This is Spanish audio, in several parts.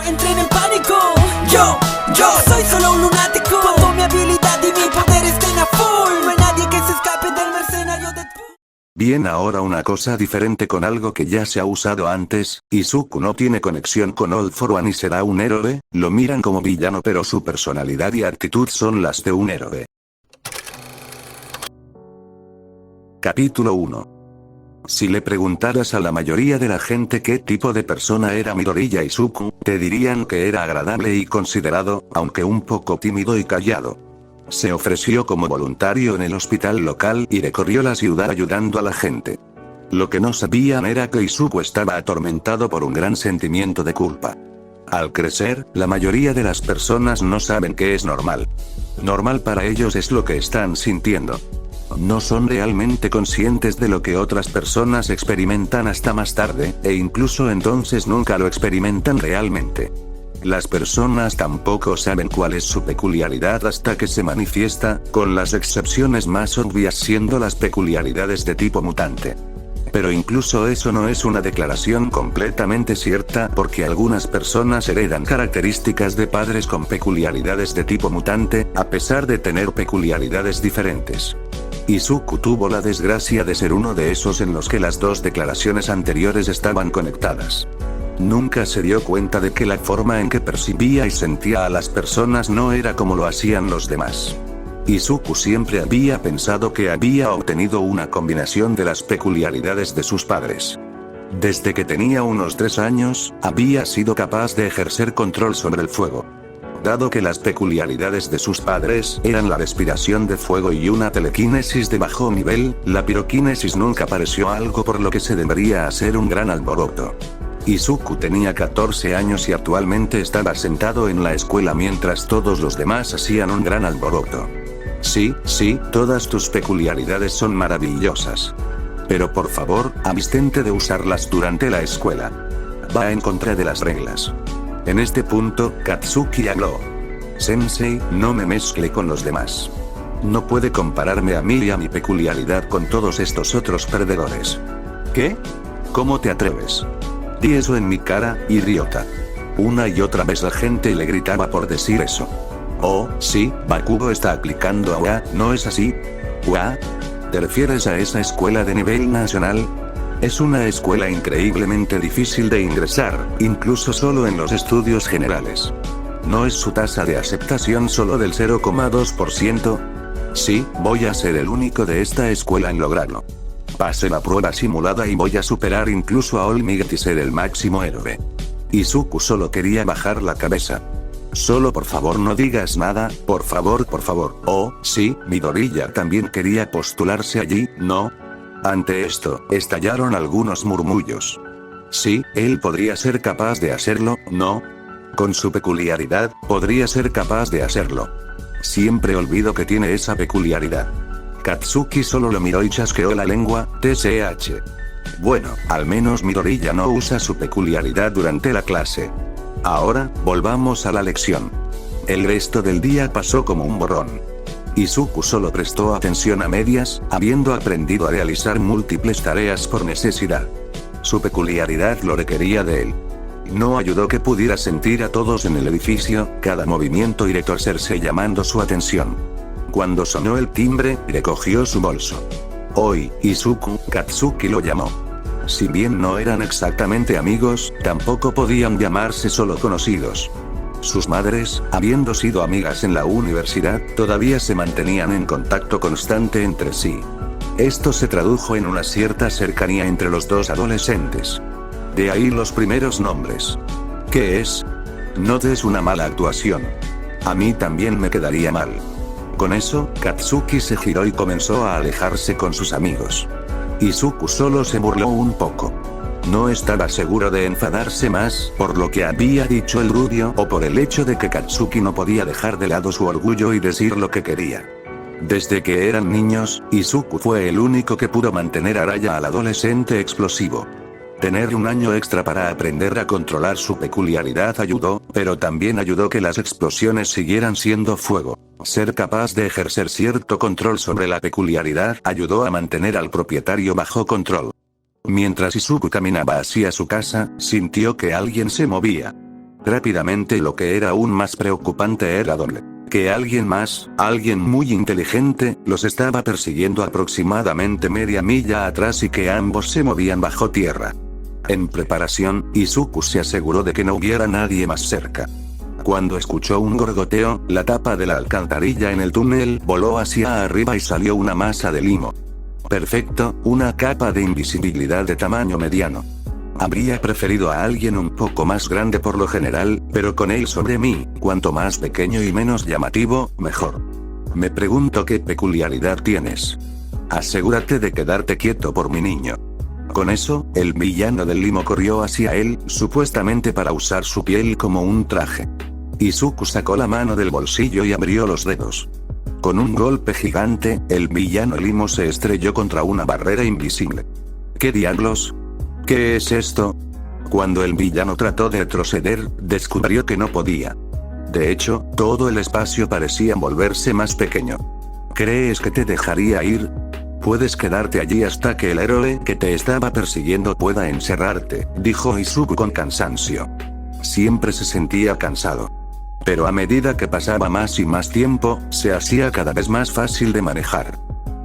entré en el pánico. Yo soy solo un lunático. Cuando mi habilidad y mi poder estén a full, no hay nadie que se escape del mercenario de... Bien, ahora una cosa diferente con algo que ya se ha usado antes. Izuku no tiene conexión con All For One y será un héroe. Lo miran como villano, pero su personalidad y actitud son las de un héroe. Capítulo 1. Si le preguntaras a la mayoría de la gente qué tipo de persona era Midoriya Izuku, te dirían que era agradable y considerado, aunque un poco tímido y callado. Se ofreció como voluntario en el hospital local y recorrió la ciudad ayudando a la gente. Lo que no sabían era que Izuku estaba atormentado por un gran sentimiento de culpa. Al crecer, la mayoría de las personas no saben qué es normal. Normal para ellos es lo que están sintiendo. No son realmente conscientes de lo que otras personas experimentan hasta más tarde, e incluso entonces nunca lo experimentan realmente. Las personas tampoco saben cuál es su peculiaridad hasta que se manifiesta, con las excepciones más obvias siendo las peculiaridades de tipo mutante. Pero incluso eso no es una declaración completamente cierta, porque algunas personas heredan características de padres con peculiaridades de tipo mutante, a pesar de tener peculiaridades diferentes. Izuku tuvo la desgracia de ser uno de esos en los que las dos declaraciones anteriores estaban conectadas. Nunca se dio cuenta de que la forma en que percibía y sentía a las personas no era como lo hacían los demás. Izuku siempre había pensado que había obtenido una combinación de las peculiaridades de sus padres. Desde que tenía unos 3 años, había sido capaz de ejercer control sobre el fuego. Dado que las peculiaridades de sus padres eran la respiración de fuego y una telequinesis de bajo nivel, la piroquinesis nunca pareció algo por lo que se debería hacer un gran alboroto. Izuku tenía 14 años y actualmente estaba sentado en la escuela mientras todos los demás hacían un gran alboroto. Sí, todas tus peculiaridades son maravillosas. Pero por favor, abstente de usarlas durante la escuela. Va en contra de las reglas. En este punto, Katsuki habló. Sensei, no me mezcle con los demás. No puede compararme a mí y a mi peculiaridad con todos estos otros perdedores. ¿Qué? ¿Cómo te atreves? Di eso en mi cara, idiota. Una y otra vez la gente le gritaba por decir eso. Oh, sí, Bakugo está aplicando a WA, ¿no es así? ¿WA? ¿Te refieres a esa escuela de nivel nacional? Es una escuela increíblemente difícil de ingresar, incluso solo en los estudios generales. ¿No es su tasa de aceptación solo del 0,2%? Sí, voy a ser el único de esta escuela en lograrlo. Pasé la prueba simulada y voy a superar incluso a All Might y ser el máximo héroe. Izuku solo quería bajar la cabeza. Solo por favor no digas nada, por favor. Oh, sí, Midoriya también quería postularse allí, ¿no? Ante esto, estallaron algunos murmullos. Sí, él podría ser capaz de hacerlo, ¿no? Con su peculiaridad, podría ser capaz de hacerlo. Siempre olvido que tiene esa peculiaridad. Katsuki solo lo miró y chasqueó la lengua, TCH. Bueno, al menos Midoriya no usa su peculiaridad durante la clase. Ahora, volvamos a la lección. El resto del día pasó como un borrón. Izuku solo prestó atención a medias, habiendo aprendido a realizar múltiples tareas por necesidad. Su peculiaridad lo requería de él. No ayudó que pudiera sentir a todos en el edificio, cada movimiento y retorcerse llamando su atención. Cuando sonó el timbre, recogió su bolso. Hoy, Izuku, Katsuki lo llamó. Si bien no eran exactamente amigos, tampoco podían llamarse solo conocidos. Sus madres, habiendo sido amigas en la universidad, todavía se mantenían en contacto constante entre sí. Esto se tradujo en una cierta cercanía entre los dos adolescentes. De ahí los primeros nombres. ¿Qué es? No des una mala actuación. A mí también me quedaría mal. Con eso, Katsuki se giró y comenzó a alejarse con sus amigos. Izuku solo se burló un poco. No estaba seguro de enfadarse más por lo que había dicho el rubio o por el hecho de que Katsuki no podía dejar de lado su orgullo y decir lo que quería. Desde que eran niños, Izuku fue el único que pudo mantener a raya al adolescente explosivo. Tener un año extra para aprender a controlar su peculiaridad ayudó, pero también ayudó que las explosiones siguieran siendo fuego. Ser capaz de ejercer cierto control sobre la peculiaridad ayudó a mantener al propietario bajo control. Mientras Izuku caminaba hacia su casa, sintió que alguien se movía. Rápidamente lo que era aún más preocupante era doble. Que alguien más, alguien muy inteligente, los estaba persiguiendo aproximadamente media milla atrás y que ambos se movían bajo tierra. En preparación, Izuku se aseguró de que no hubiera nadie más cerca. Cuando escuchó un gorgoteo, la tapa de la alcantarilla en el túnel voló hacia arriba y salió una masa de limo. Perfecto, una capa de invisibilidad de tamaño mediano. Habría preferido a alguien un poco más grande por lo general, pero con él sobre mí, cuanto más pequeño y menos llamativo, mejor. Me pregunto qué peculiaridad tienes. Asegúrate de quedarte quieto por mi niño. Con eso, el villano del limo corrió hacia él, supuestamente para usar su piel como un traje. Izuku sacó la mano del bolsillo y abrió los dedos. Con un golpe gigante, el villano limo se estrelló contra una barrera invisible. ¿Qué diablos? ¿Qué es esto? Cuando el villano trató de retroceder, descubrió que no podía. De hecho, todo el espacio parecía volverse más pequeño. ¿Crees que te dejaría ir? Puedes quedarte allí hasta que el héroe que te estaba persiguiendo pueda encerrarte, dijo Izuku con cansancio. Siempre se sentía cansado. Pero a medida que pasaba más y más tiempo, se hacía cada vez más fácil de manejar.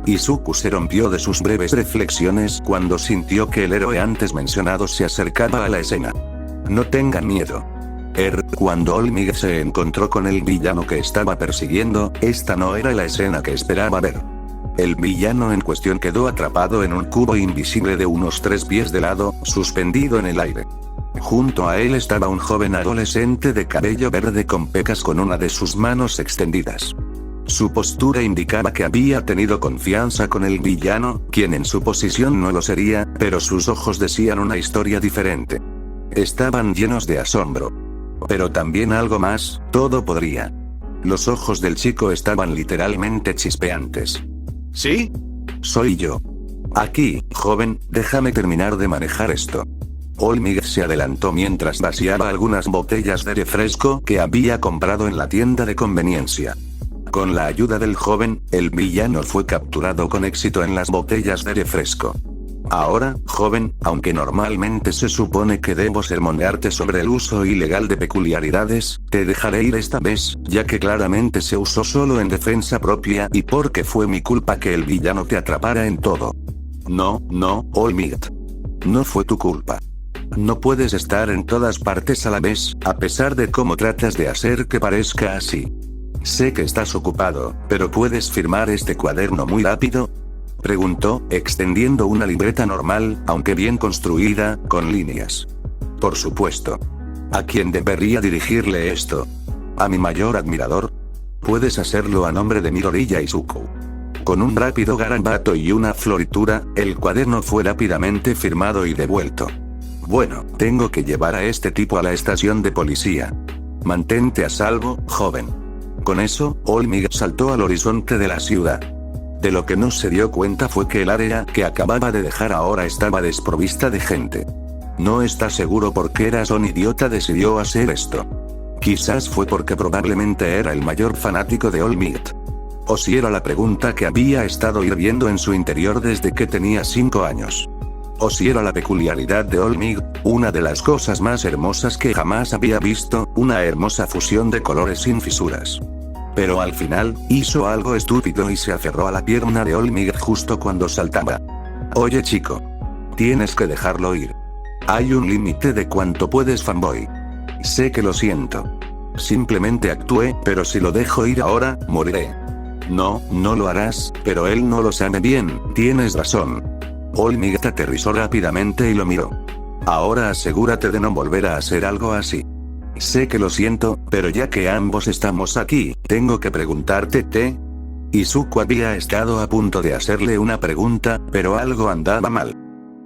Izuku se rompió de sus breves reflexiones cuando sintió que el héroe antes mencionado se acercaba a la escena. No tengan miedo. Cuando All-Might se encontró con el villano que estaba persiguiendo, esta no era la escena que esperaba ver. El villano en cuestión quedó atrapado en un cubo invisible de unos 3 pies de lado, suspendido en el aire. Junto a él estaba un joven adolescente de cabello verde con pecas con una de sus manos extendidas. Su postura indicaba que había tenido confianza con el villano, quien en su posición no lo sería, pero sus ojos decían una historia diferente. Estaban llenos de asombro. Pero también algo más, todo podría. Los ojos del chico estaban literalmente chispeantes. ¿Sí? Soy yo. Aquí, joven, déjame terminar de manejar esto. All-Might se adelantó mientras vaciaba algunas botellas de refresco que había comprado en la tienda de conveniencia. Con la ayuda del joven, el villano fue capturado con éxito en las botellas de refresco. Ahora, joven, aunque normalmente se supone que debo sermonearte sobre el uso ilegal de peculiaridades, te dejaré ir esta vez, ya que claramente se usó solo en defensa propia y porque fue mi culpa que el villano te atrapara en todo. No, All-Might. No fue tu culpa. No puedes estar en todas partes a la vez, a pesar de cómo tratas de hacer que parezca así. Sé que estás ocupado, pero ¿puedes firmar este cuaderno muy rápido? Preguntó, extendiendo una libreta normal, aunque bien construida, con líneas. Por supuesto. ¿A quién debería dirigirle esto? ¿A mi mayor admirador? Puedes hacerlo a nombre de Midoriya Izuku. Con un rápido garabato y una floritura, el cuaderno fue rápidamente firmado y devuelto. Bueno, tengo que llevar a este tipo a la estación de policía. Mantente a salvo, joven. Con eso, All-Might saltó al horizonte de la ciudad. De lo que no se dio cuenta fue que el área que acababa de dejar ahora estaba desprovista de gente. No está seguro por qué Razón idiota decidió hacer esto. Quizás fue porque probablemente era el mayor fanático de All-Might. O si era la pregunta que había estado hirviendo en su interior desde que tenía 5 años. O si era la peculiaridad de All-Might, una de las cosas más hermosas que jamás había visto, una hermosa fusión de colores sin fisuras. Pero al final, hizo algo estúpido y se aferró a la pierna de All-Might justo cuando saltaba. Oye chico. Tienes que dejarlo ir. Hay un límite de cuánto puedes fanboy. Sé que lo siento. Simplemente actué, pero si lo dejo ir ahora, moriré. No lo harás, pero él no lo sabe bien, tienes razón. All-Might aterrizó rápidamente y lo miró. Ahora asegúrate de no volver a hacer algo así. Sé que lo siento, pero ya que ambos estamos aquí, tengo que preguntarte. Izuku había estado a punto de hacerle una pregunta, pero algo andaba mal.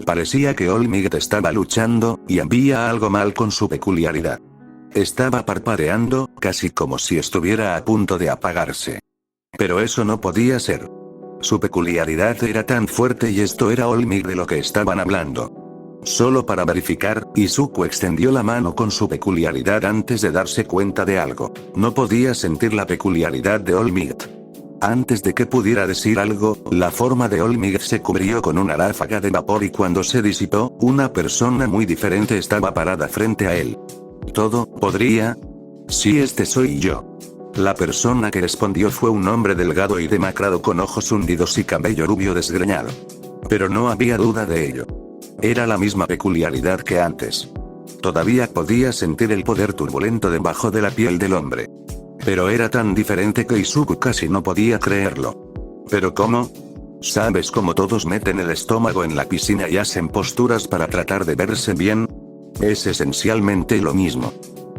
Parecía que All-Might estaba luchando, y había algo mal con su peculiaridad. Estaba parpadeando, casi como si estuviera a punto de apagarse. Pero eso no podía ser. Su peculiaridad era tan fuerte y esto era All-Might de lo que estaban hablando. Solo para verificar, Izuku extendió la mano con su peculiaridad antes de darse cuenta de algo. No podía sentir la peculiaridad de All-Might. Antes de que pudiera decir algo, la forma de All-Might se cubrió con una ráfaga de vapor y cuando se disipó, una persona muy diferente estaba parada frente a él. ¿Todo podría? Sí, este soy yo. La persona que respondió fue un hombre delgado y demacrado con ojos hundidos y cabello rubio desgreñado. Pero no había duda de ello. Era la misma peculiaridad que antes. Todavía podía sentir el poder turbulento debajo de la piel del hombre. Pero era tan diferente que Izuku casi no podía creerlo. ¿Pero cómo? ¿Sabes cómo todos meten el estómago en la piscina y hacen posturas para tratar de verse bien? Es esencialmente lo mismo.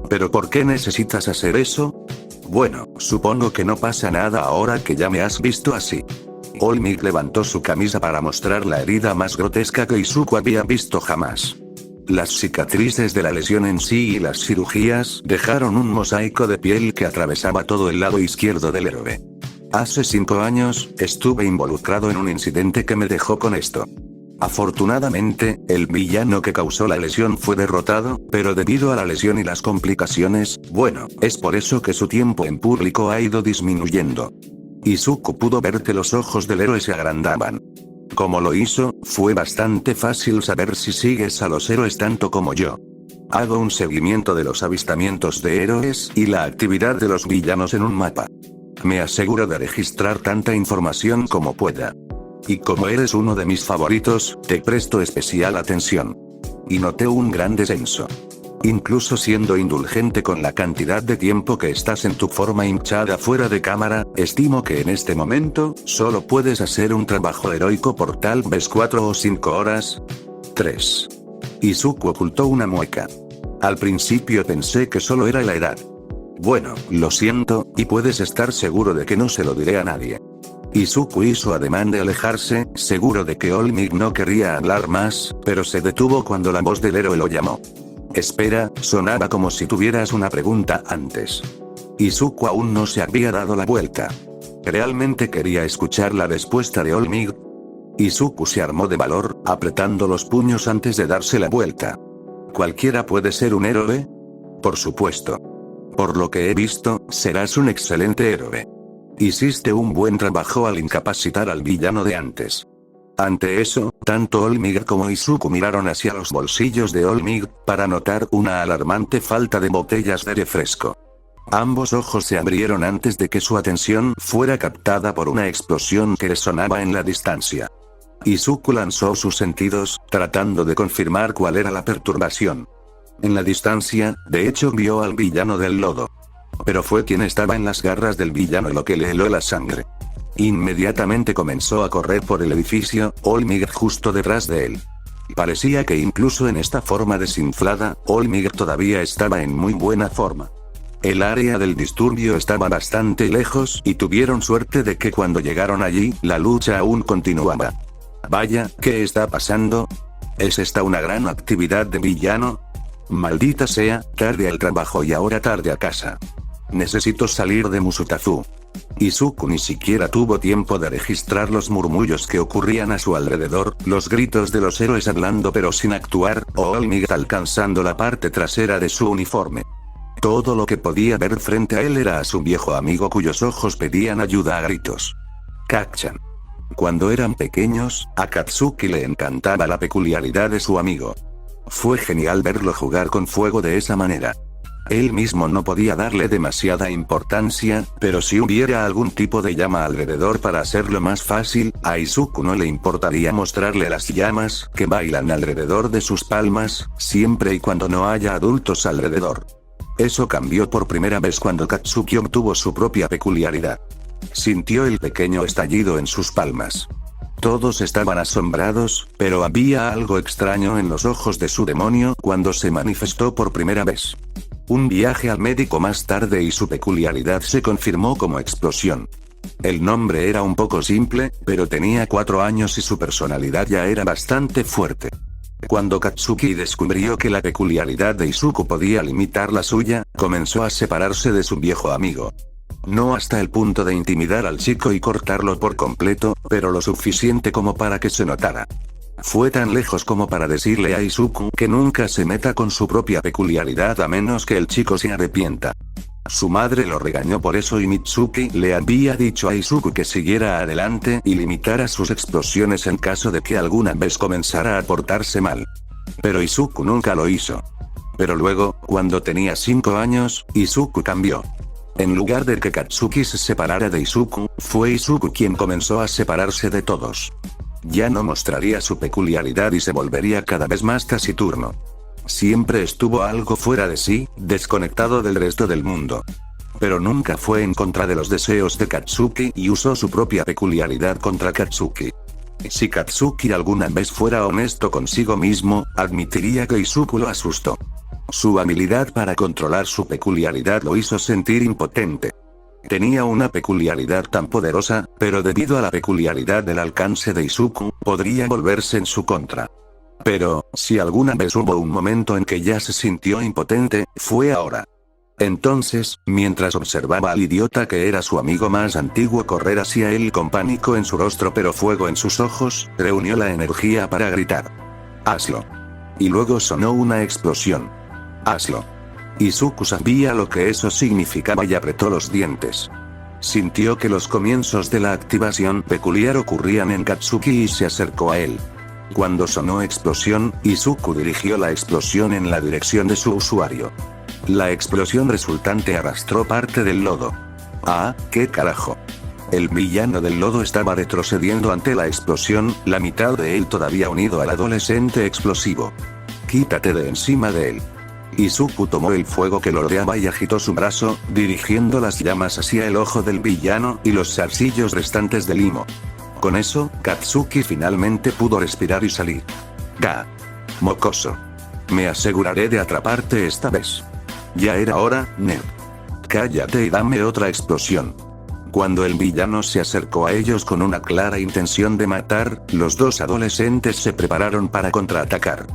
¿Pero por qué necesitas hacer eso? Bueno, supongo que no pasa nada ahora que ya me has visto así. All Might levantó su camisa para mostrar la herida más grotesca que Izuku había visto jamás. Las cicatrices de la lesión en sí y las cirugías dejaron un mosaico de piel que atravesaba todo el lado izquierdo del héroe. Hace 5 años, estuve involucrado en un incidente que me dejó con esto. Afortunadamente, el villano que causó la lesión fue derrotado, pero debido a la lesión y las complicaciones, bueno, es por eso que su tiempo en público ha ido disminuyendo. Izuku pudo ver que los ojos del héroe se agrandaban. Como lo hizo, fue bastante fácil saber si sigues a los héroes tanto como yo. Hago un seguimiento de los avistamientos de héroes y la actividad de los villanos en un mapa. Me aseguro de registrar tanta información como pueda. Y como eres uno de mis favoritos, te presto especial atención. Y noté un gran descenso. Incluso siendo indulgente con la cantidad de tiempo que estás en tu forma hinchada fuera de cámara, estimo que en este momento, solo puedes hacer un trabajo heroico por tal vez 4 o 5 horas. 3. Izuku ocultó una mueca. Al principio pensé que solo era la edad. Bueno, lo siento, y puedes estar seguro de que no se lo diré a nadie. Izuku hizo ademán de alejarse, seguro de que All Might no quería hablar más, pero se detuvo cuando la voz del héroe lo llamó. Espera, sonaba como si tuvieras una pregunta antes. Izuku aún no se había dado la vuelta. Realmente quería escuchar la respuesta de All Might. Izuku se armó de valor, apretando los puños antes de darse la vuelta. ¿Cualquiera puede ser un héroe? Por supuesto. Por lo que he visto, serás un excelente héroe. Hiciste un buen trabajo al incapacitar al villano de antes. Ante eso, tanto All Might como Izuku miraron hacia los bolsillos de All Might, para notar una alarmante falta de botellas de refresco. Ambos ojos se abrieron antes de que su atención fuera captada por una explosión que resonaba en la distancia. Izuku lanzó sus sentidos, tratando de confirmar cuál era la perturbación. En la distancia, de hecho vio al villano del lodo. Pero fue quien estaba en las garras del villano lo que le heló la sangre. Inmediatamente comenzó a correr por el edificio, All Might justo detrás de él. Parecía que incluso en esta forma desinflada, All Might todavía estaba en muy buena forma. El área del disturbio estaba bastante lejos y tuvieron suerte de que cuando llegaron allí, la lucha aún continuaba. Vaya, ¿qué está pasando? ¿Es esta una gran actividad de villano? Maldita sea, tarde al trabajo y ahora tarde a casa. Necesito salir de Musutazu. Izuku ni siquiera tuvo tiempo de registrar los murmullos que ocurrían a su alrededor, los gritos de los héroes hablando pero sin actuar, o All Might alcanzando la parte trasera de su uniforme. Todo lo que podía ver frente a él era a su viejo amigo cuyos ojos pedían ayuda a gritos. Kacchan. Cuando eran pequeños, a Katsuki le encantaba la peculiaridad de su amigo. Fue genial verlo jugar con fuego de esa manera. Él mismo no podía darle demasiada importancia, pero si hubiera algún tipo de llama alrededor para hacerlo más fácil, a Izuku no le importaría mostrarle las llamas que bailan alrededor de sus palmas, siempre y cuando no haya adultos alrededor. Eso cambió por primera vez cuando Katsuki obtuvo su propia peculiaridad. Sintió el pequeño estallido en sus palmas. Todos estaban asombrados, pero había algo extraño en los ojos de su demonio cuando se manifestó por primera vez. Un viaje al médico más tarde y su peculiaridad se confirmó como explosión. El nombre era un poco simple, pero tenía 4 años y su personalidad ya era bastante fuerte. Cuando Katsuki descubrió que la peculiaridad de Izuku podía limitar la suya, comenzó a separarse de su viejo amigo. No hasta el punto de intimidar al chico y cortarlo por completo, pero lo suficiente como para que se notara. Fue tan lejos como para decirle a Izuku que nunca se meta con su propia peculiaridad a menos que el chico se arrepienta. Su madre lo regañó por eso y Mitsuki le había dicho a Izuku que siguiera adelante y limitara sus explosiones en caso de que alguna vez comenzara a portarse mal. Pero Izuku nunca lo hizo. Pero luego, cuando tenía 5 años, Izuku cambió. En lugar de que Katsuki se separara de Izuku, fue Izuku quien comenzó a separarse de todos. Ya no mostraría su peculiaridad y se volvería cada vez más taciturno. Siempre estuvo algo fuera de sí, desconectado del resto del mundo. Pero nunca fue en contra de los deseos de Katsuki y usó su propia peculiaridad contra Katsuki. Si Katsuki alguna vez fuera honesto consigo mismo, admitiría que Izuku lo asustó. Su habilidad para controlar su peculiaridad lo hizo sentir impotente. Tenía una peculiaridad tan poderosa, pero debido a la peculiaridad del alcance de Izuku, podría volverse en su contra. Pero, si alguna vez hubo un momento en que ya se sintió impotente, fue ahora. Entonces, mientras observaba al idiota que era su amigo más antiguo correr hacia él con pánico en su rostro pero fuego en sus ojos, reunió la energía para gritar: «¡Hazlo!». Y luego sonó una explosión. «¡Hazlo!». Izuku sabía lo que eso significaba y apretó los dientes. Sintió que los comienzos de la activación peculiar ocurrían en Katsuki y se acercó a él. Cuando sonó explosión, Izuku dirigió la explosión en la dirección de su usuario. La explosión resultante arrastró parte del lodo. ¡Ah, qué carajo! El villano del lodo estaba retrocediendo ante la explosión, la mitad de él todavía unido al adolescente explosivo. «Quítate de encima de él». Izuku tomó el fuego que lo rodeaba y agitó su brazo, dirigiendo las llamas hacia el ojo del villano y los zarcillos restantes del limo. Con eso, Katsuki finalmente pudo respirar y salir. «Ga. Mocoso. Me aseguraré de atraparte esta vez». Ya era hora, nerd. Cállate y dame otra explosión. Cuando el villano se acercó a ellos con una clara intención de matar, los dos adolescentes se prepararon para contraatacar.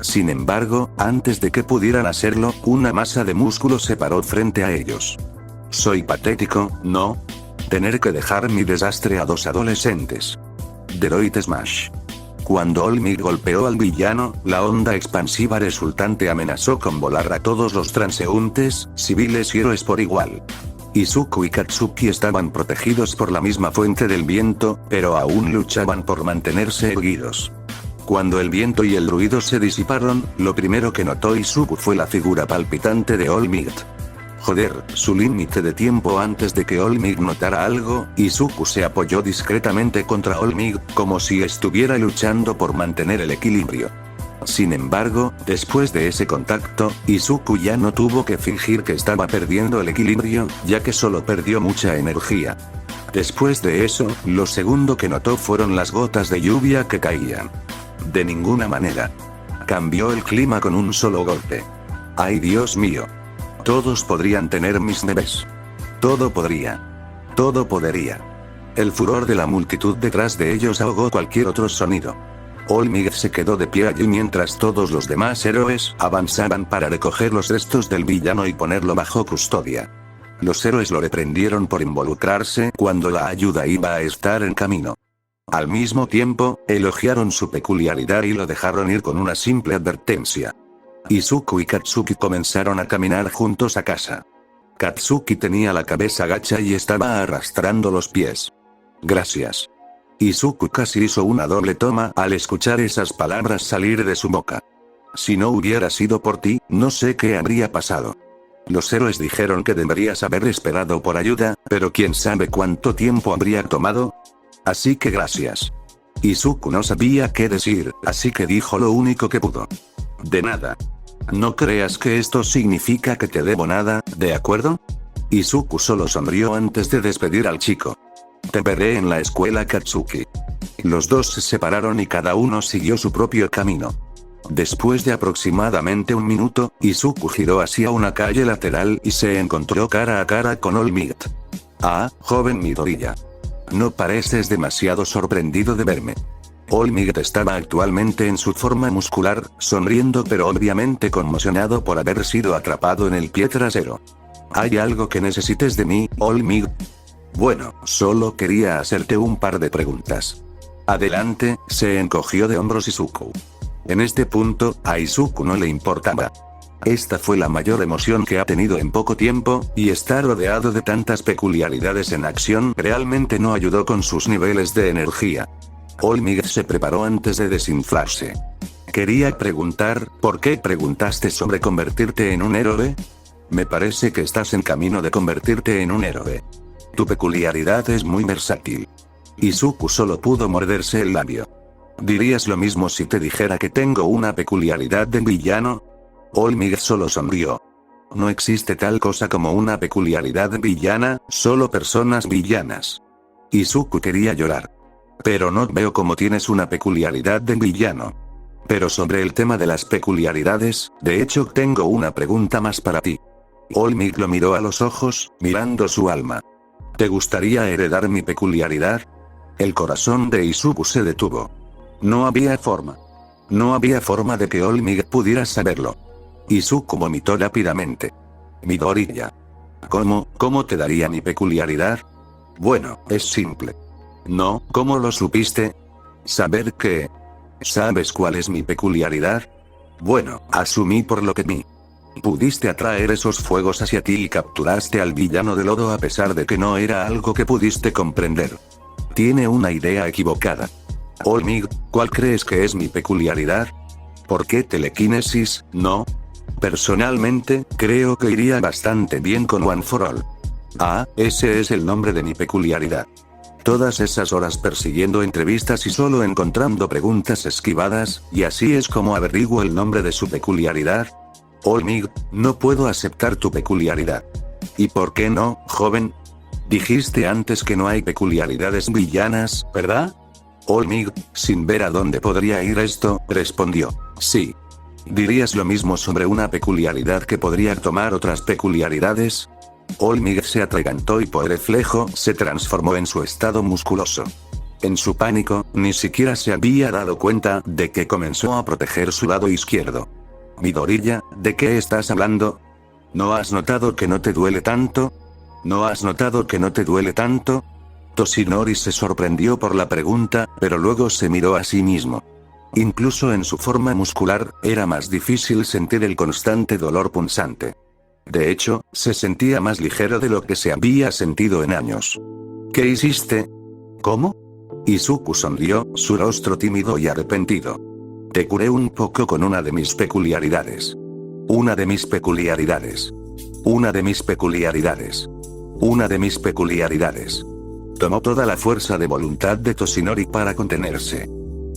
Sin embargo, antes de que pudieran hacerlo, una masa de músculo se paró frente a ellos. ¿Soy patético, no? Tener que dejar mi desastre a dos adolescentes. Deroit Smash. Cuando All-Might golpeó al villano, la onda expansiva resultante amenazó con volar a todos los transeúntes, civiles y héroes por igual. Izuku y Katsuki estaban protegidos por la misma fuente del viento, pero aún luchaban por mantenerse erguidos. Cuando el viento y el ruido se disiparon, lo primero que notó Izuku fue la figura palpitante de All-Might. Joder, su límite de tiempo antes de que All-Might notara algo, Izuku se apoyó discretamente contra All-Might, como si estuviera luchando por mantener el equilibrio. Sin embargo, después de ese contacto, Izuku ya no tuvo que fingir que estaba perdiendo el equilibrio, ya que solo perdió mucha energía. Después de eso, lo segundo que notó fueron las gotas de lluvia que caían. De ninguna manera. Cambió el clima con un solo golpe. ¡Ay, Dios mío! Todos podrían tener mis bebés. Todo podría. Todo podría. El furor de la multitud detrás de ellos ahogó cualquier otro sonido. All-Might se quedó de pie allí mientras todos los demás héroes avanzaban para recoger los restos del villano y ponerlo bajo custodia. Los héroes lo reprendieron por involucrarse cuando la ayuda iba a estar en camino. Al mismo tiempo, elogiaron su peculiaridad y lo dejaron ir con una simple advertencia. Izuku y Katsuki comenzaron a caminar juntos a casa. Katsuki tenía la cabeza gacha y estaba arrastrando los pies. Gracias. Izuku casi hizo una doble toma al escuchar esas palabras salir de su boca. Si no hubiera sido por ti, no sé qué habría pasado. Los héroes dijeron que deberías haber esperado por ayuda, pero quién sabe cuánto tiempo habría tomado. Así que gracias. Izuku no sabía qué decir, así que dijo lo único que pudo. De nada. No creas que esto significa que te debo nada, ¿de acuerdo? Izuku solo sonrió antes de despedir al chico. Te veré en la escuela, Katsuki. Los dos se separaron y cada uno siguió su propio camino. Después de aproximadamente un minuto, Izuku giró hacia una calle lateral y se encontró cara a cara con All-Might. Ah, joven Midoriya. No pareces demasiado sorprendido de verme. All-Might estaba actualmente en su forma muscular, sonriendo pero obviamente conmocionado por haber sido atrapado en el pie trasero. ¿Hay algo que necesites de mí, All-Might? Bueno, solo quería hacerte un par de preguntas. Adelante, se encogió de hombros Izuku. En este punto, a Izuku no le importaba. Esta fue la mayor emoción que ha tenido en poco tiempo, y estar rodeado de tantas peculiaridades en acción realmente no ayudó con sus niveles de energía. All-Might se preparó antes de desinflarse. Quería preguntar, ¿por qué preguntaste sobre convertirte en un héroe? Me parece que estás en camino de convertirte en un héroe. Tu peculiaridad es muy versátil. Izuku solo pudo morderse el labio. ¿Dirías lo mismo si te dijera que tengo una peculiaridad de villano? All Might solo sonrió. No existe tal cosa como una peculiaridad villana, solo personas villanas. Izuku quería llorar. Pero no veo cómo tienes una peculiaridad de villano. Pero sobre el tema de las peculiaridades, de hecho tengo una pregunta más para ti. All Might lo miró a los ojos, mirando su alma. ¿Te gustaría heredar mi peculiaridad? El corazón de Izuku se detuvo. No había forma. No había forma de que All Might pudiera saberlo. Izuku vomitó rápidamente. Midoriya. ¿Cómo te daría mi peculiaridad? Bueno, es simple. No, ¿cómo lo supiste? Saber que... ¿Sabes cuál es mi peculiaridad? Bueno, asumí por lo que vi. Pudiste atraer esos fuegos hacia ti y capturaste al villano de lodo a pesar de que no era algo que pudiste comprender. Tiene una idea equivocada. All Might, ¿cuál crees que es mi peculiaridad? ¿Por qué telequinesis, no? Personalmente, creo que iría bastante bien con One for All. Ah, ese es el nombre de mi peculiaridad. Todas esas horas persiguiendo entrevistas y solo encontrando preguntas esquivadas, y así es como averiguo el nombre de su peculiaridad. All Might, no puedo aceptar tu peculiaridad. ¿Y por qué no, joven? Dijiste antes que no hay peculiaridades villanas, ¿verdad? All Might, sin ver a dónde podría ir esto, respondió, sí. ¿Dirías lo mismo sobre una peculiaridad que podría tomar otras peculiaridades? All Might se atragantó y por reflejo se transformó en su estado musculoso. En su pánico, ni siquiera se había dado cuenta de que comenzó a proteger su lado izquierdo. Midoriya, ¿de qué estás hablando? ¿No has notado que no te duele tanto? ¿No has notado que no te duele tanto? Toshinori se sorprendió por la pregunta, pero luego se miró a sí mismo. Incluso en su forma muscular, era más difícil sentir el constante dolor punzante. De hecho, se sentía más ligero de lo que se había sentido en años. ¿Qué hiciste? ¿Cómo? Izuku sonrió, su rostro tímido y arrepentido. Te curé un poco con una de mis peculiaridades. Una de mis peculiaridades. Una de mis peculiaridades. Una de mis peculiaridades. Tomó toda la fuerza de voluntad de Toshinori para contenerse.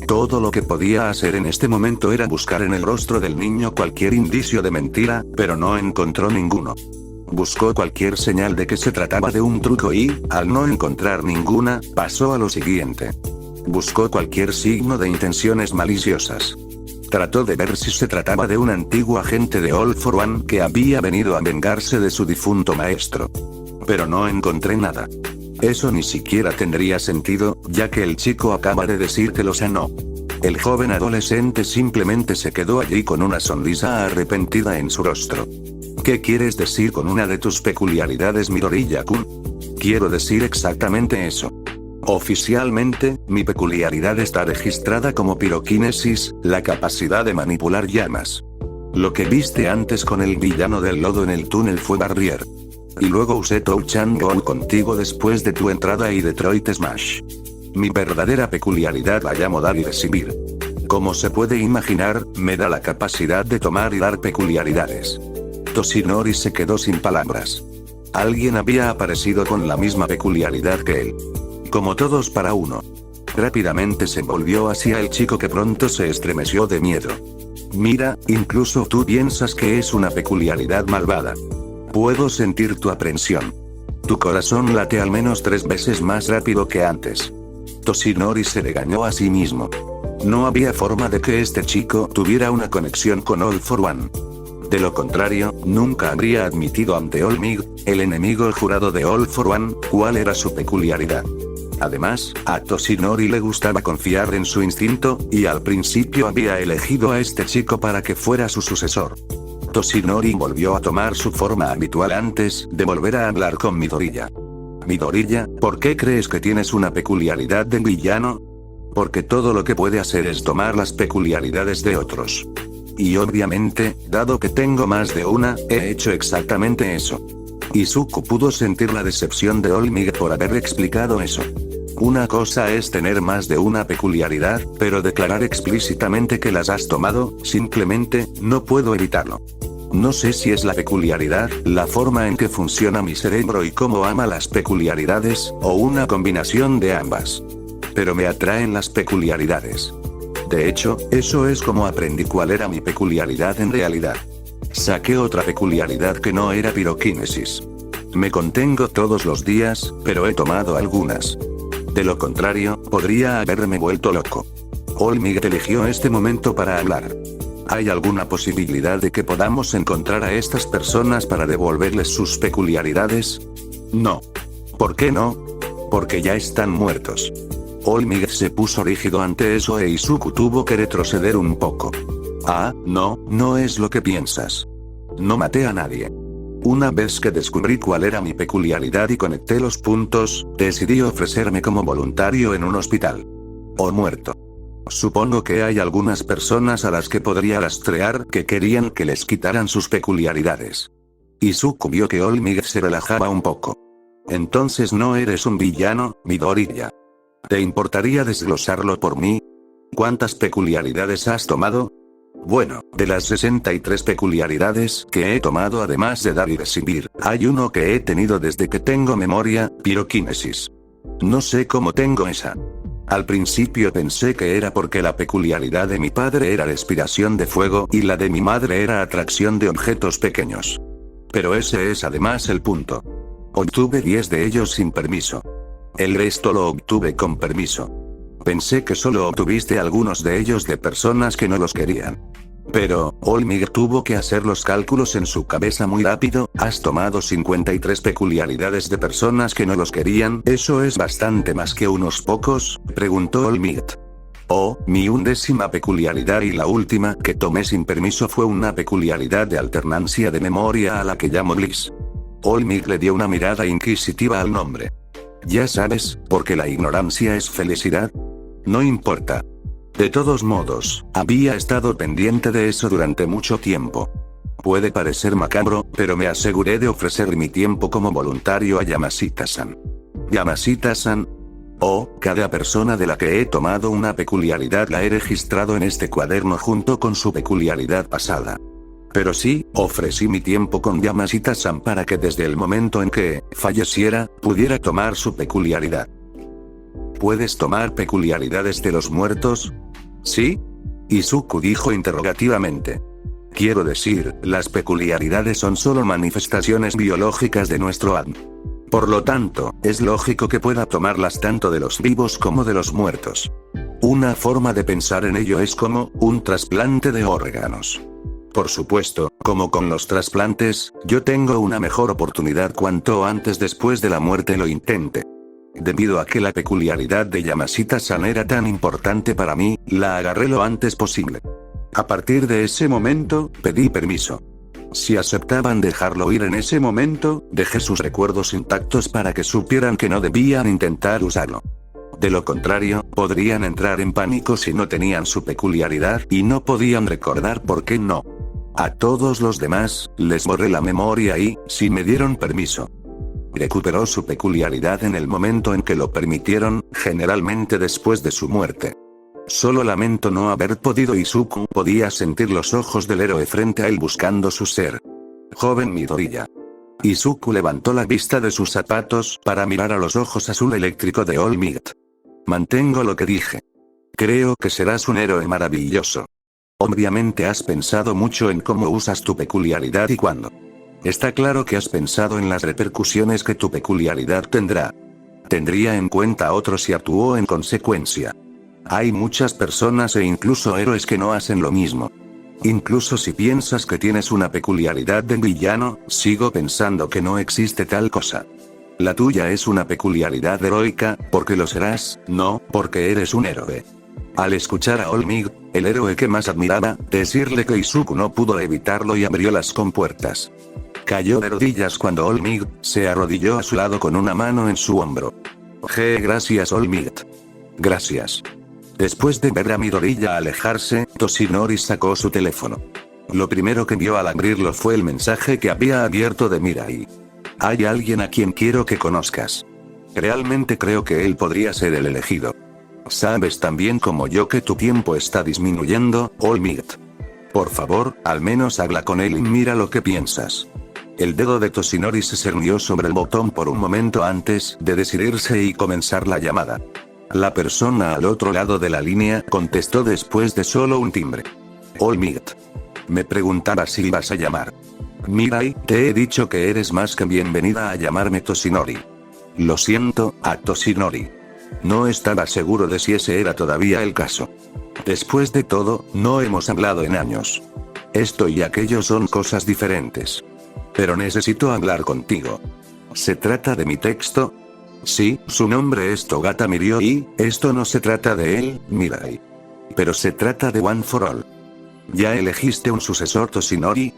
Todo lo que podía hacer en este momento era buscar en el rostro del niño cualquier indicio de mentira, pero no encontró ninguno. Buscó cualquier señal de que se trataba de un truco y, al no encontrar ninguna, pasó a lo siguiente. Buscó cualquier signo de intenciones maliciosas. Trató de ver si se trataba de un antiguo agente de All for One que había venido a vengarse de su difunto maestro. Pero no encontré nada. Eso ni siquiera tendría sentido, ya que el chico acaba de decir que lo sanó. El joven adolescente simplemente se quedó allí con una sonrisa arrepentida en su rostro. ¿Qué quieres decir con una de tus peculiaridades, Midoriya-kun? Quiero decir exactamente eso. Oficialmente, mi peculiaridad está registrada como piroquinesis, la capacidad de manipular llamas. Lo que viste antes con el villano del lodo en el túnel fue Barrier. Y luego usé Touch and Go contigo después de tu entrada y Detroit Smash. Mi verdadera peculiaridad la llamo dar y recibir. Como se puede imaginar, me da la capacidad de tomar y dar peculiaridades. Toshinori se quedó sin palabras. Alguien había aparecido con la misma peculiaridad que él. Como todos para uno. Rápidamente se volvió hacia el chico que pronto se estremeció de miedo. Mira, incluso tú piensas que es una peculiaridad malvada. Puedo sentir tu aprensión. Tu corazón late al menos 3 veces más rápido que antes. Toshinori se regañó a sí mismo. No había forma de que este chico tuviera una conexión con All for One. De lo contrario, nunca habría admitido ante All Might, el enemigo jurado de All for One, cuál era su peculiaridad. Además, a Toshinori le gustaba confiar en su instinto, y al principio había elegido a este chico para que fuera su sucesor. Toshinori volvió a tomar su forma habitual antes de volver a hablar con Midoriya. Midoriya, ¿por qué crees que tienes una peculiaridad de villano? Porque todo lo que puede hacer es tomar las peculiaridades de otros. Y obviamente, dado que tengo más de una, he hecho exactamente eso. Izuku pudo sentir la decepción de All Might por haber explicado eso. Una cosa es tener más de una peculiaridad, pero declarar explícitamente que las has tomado, simplemente, no puedo evitarlo. No sé si es la peculiaridad, la forma en que funciona mi cerebro y cómo ama las peculiaridades, o una combinación de ambas. Pero me atraen las peculiaridades. De hecho, eso es como aprendí cuál era mi peculiaridad en realidad. Saqué otra peculiaridad que no era piroquinesis. Me contengo todos los días, pero he tomado algunas. De lo contrario, podría haberme vuelto loco. Olmig eligió este momento para hablar. ¿Hay alguna posibilidad de que podamos encontrar a estas personas para devolverles sus peculiaridades? No. ¿Por qué no? Porque ya están muertos. Olmig se puso rígido ante eso e Izuku tuvo que retroceder un poco. Ah, no, no es lo que piensas. No maté a nadie. Una vez que descubrí cuál era mi peculiaridad y conecté los puntos, decidí ofrecerme como voluntario en un hospital. O muerto. Supongo que hay algunas personas a las que podría rastrear que querían que les quitaran sus peculiaridades. Izuku vio que Olmig se relajaba un poco. Entonces no eres un villano, Midoriya. ¿Te importaría desglosarlo por mí? ¿Cuántas peculiaridades has tomado? Bueno, de las 63 peculiaridades que he tomado además de dar y recibir, hay uno que he tenido desde que tengo memoria, piroquinesis. No sé cómo tengo esa. Al principio pensé que era porque la peculiaridad de mi padre era respiración de fuego y la de mi madre era atracción de objetos pequeños. Pero ese es además el punto. Obtuve 10 de ellos sin permiso. El resto lo obtuve con permiso. Pensé que solo obtuviste algunos de ellos de personas que no los querían. Pero, Olmig tuvo que hacer los cálculos en su cabeza muy rápido. ¿Has tomado 53 peculiaridades de personas que no los querían? ¿Eso es bastante más que unos pocos?, preguntó Olmig. Oh, mi 11ª peculiaridad y la última que tomé sin permiso fue una peculiaridad de alternancia de memoria a la que llamo Bliss. Olmig le dio una mirada inquisitiva al nombre. Ya sabes, porque la ignorancia es felicidad. No importa. De todos modos, había estado pendiente de eso durante mucho tiempo. Puede parecer macabro, pero me aseguré de ofrecer mi tiempo como voluntario a Yamashita-san. Yamashita-san. Oh, cada persona de la que he tomado una peculiaridad la he registrado en este cuaderno junto con su peculiaridad pasada. Pero sí, ofrecí mi tiempo con Yamashita-san para que desde el momento en que falleciera, pudiera tomar su peculiaridad. ¿Puedes tomar peculiaridades de los muertos? ¿Sí? Izuku dijo interrogativamente. Quiero decir, las peculiaridades son solo manifestaciones biológicas de nuestro ADN. Por lo tanto, es lógico que pueda tomarlas tanto de los vivos como de los muertos. Una forma de pensar en ello es como un trasplante de órganos. Por supuesto, como con los trasplantes, yo tengo una mejor oportunidad cuanto antes después de la muerte lo intente. Debido a que la peculiaridad de Yamashita-san era tan importante para mí, la agarré lo antes posible. A partir de ese momento, pedí permiso. Si aceptaban dejarlo ir en ese momento, dejé sus recuerdos intactos para que supieran que no debían intentar usarlo. De lo contrario, podrían entrar en pánico si no tenían su peculiaridad y no podían recordar por qué no. A todos los demás, les borré la memoria y, si me dieron permiso, recuperó su peculiaridad en el momento en que lo permitieron, generalmente después de su muerte. Solo lamento no haber podido. Izuku podía sentir los ojos del héroe frente a él buscando su ser. Joven Midoriya. Izuku levantó la vista de sus zapatos para mirar a los ojos azul eléctrico de Olmig. Mantengo lo que dije. Creo que serás un héroe maravilloso. Obviamente has pensado mucho en cómo usas tu peculiaridad y cuándo. Está claro que has pensado en las repercusiones que tu peculiaridad tendrá. Tendría en cuenta a otros y actuó en consecuencia. Hay muchas personas e incluso héroes que no hacen lo mismo. Incluso si piensas que tienes una peculiaridad de villano, sigo pensando que no existe tal cosa. La tuya es una peculiaridad heroica, porque lo serás, no porque eres un héroe. Al escuchar a Olmig, el héroe que más admiraba, decirle que Izuku no pudo evitarlo y abrió las compuertas. Cayó de rodillas cuando Olmig se arrodilló a su lado con una mano en su hombro. Gracias Olmig. Gracias. Después de ver a Midoriya alejarse, Toshinori sacó su teléfono. Lo primero que vio al abrirlo fue el mensaje que había abierto de Mirai. Hay alguien a quien quiero que conozcas. Realmente creo que él podría ser el elegido. Sabes tan bien como yo que tu tiempo está disminuyendo, All Might. Por favor, al menos habla con él y mira lo que piensas. El dedo de Toshinori se cernió sobre el botón por un momento antes de decidirse y comenzar la llamada. La persona al otro lado de la línea contestó después de solo un timbre. All Might. Me preguntaba si ibas a llamar. Mirai, te he dicho que eres más que bienvenida a llamarme Toshinori. Lo siento, a Toshinori. No estaba seguro de si ese era todavía el caso. Después de todo, no hemos hablado en años. Esto y aquello son cosas diferentes. Pero necesito hablar contigo. ¿Se trata de mi texto? Sí, su nombre es Togata Mirio y esto no se trata de él, Mirai. Pero se trata de One for All. ¿Ya elegiste un sucesor, Toshinori?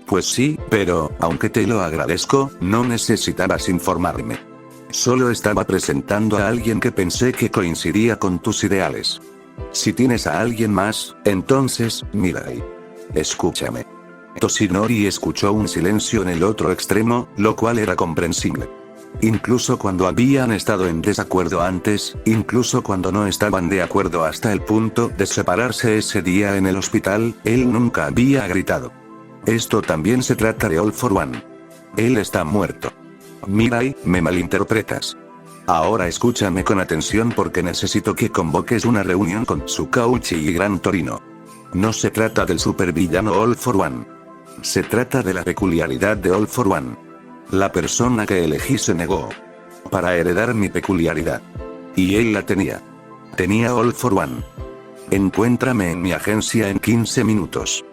Pues sí, pero, aunque te lo agradezco, no necesitabas informarme. Solo estaba presentando a alguien que pensé que coincidía con tus ideales. Si tienes a alguien más, entonces, Mirai. Escúchame. Toshinori escuchó un silencio en el otro extremo, lo cual era comprensible. Incluso cuando habían estado en desacuerdo antes, incluso cuando no estaban de acuerdo hasta el punto de separarse ese día en el hospital, él nunca había gritado. Esto también se trata de All for One. Él está muerto. Mirai, me malinterpretas. Ahora escúchame con atención porque necesito que convoques una reunión con Tsukauchi y Gran Torino. No se trata del supervillano All for One. Se trata de la peculiaridad de All for One. La persona que elegí se negó para heredar mi peculiaridad. Y él la tenía. Tenía All for One. Encuéntrame en mi agencia en 15 minutos.